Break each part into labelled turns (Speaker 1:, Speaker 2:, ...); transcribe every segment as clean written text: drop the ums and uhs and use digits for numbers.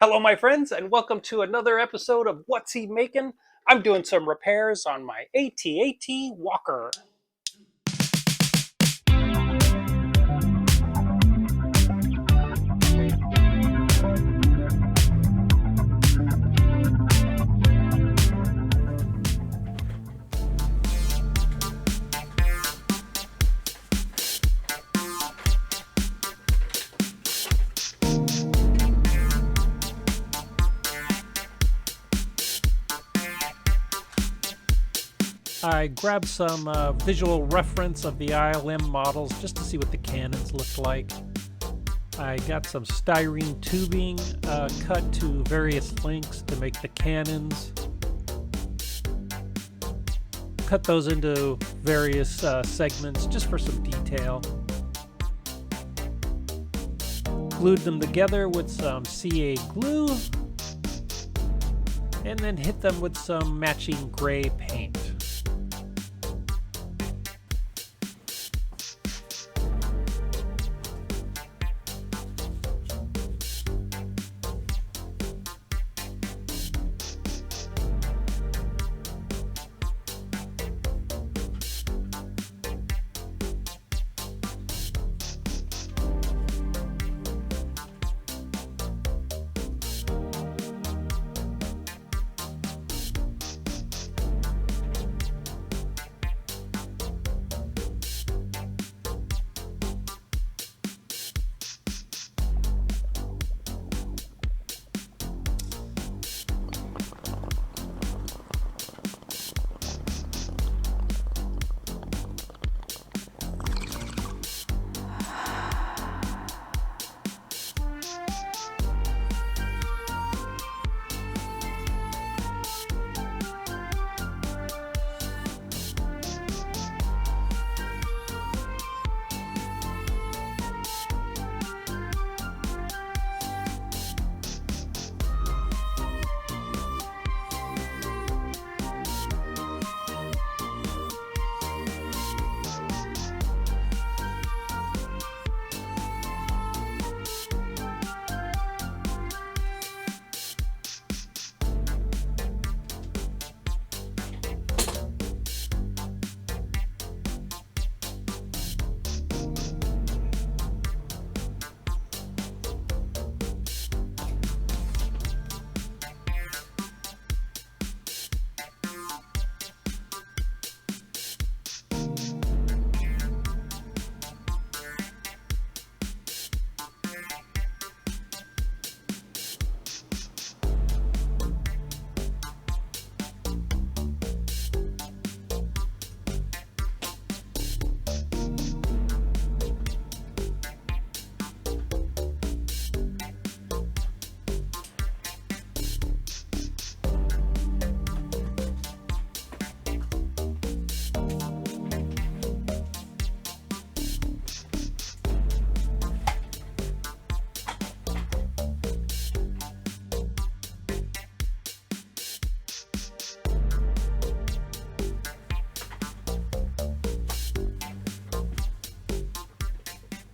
Speaker 1: Hello, my friends, and welcome to another episode of What's He Making? I'm doing some repairs on my AT-AT walker. I grabbed some visual reference of the ILM models just to see what the cannons looked like. I got some styrene tubing cut to various lengths to make the cannons. Cut those into various segments just for some detail. Glued them together with some CA glue and then hit them with some matching gray paint.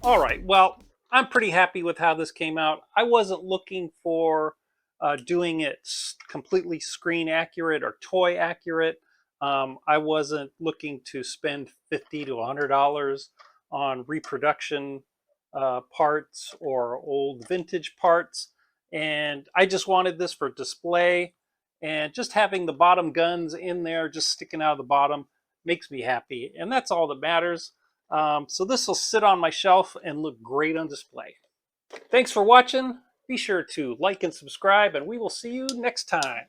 Speaker 1: All right, well, I'm pretty happy with how this came out. I wasn't looking for doing it completely screen accurate or toy accurate. I wasn't looking to spend $50 to $100 on reproduction parts or old vintage parts. And I just wanted this for display. And just having the bottom guns in there, just sticking out of the bottom, makes me happy. And that's all that matters. So this will sit on my shelf and look great on display. Thanks for watching. Be sure to like and subscribe, and we will see you next time.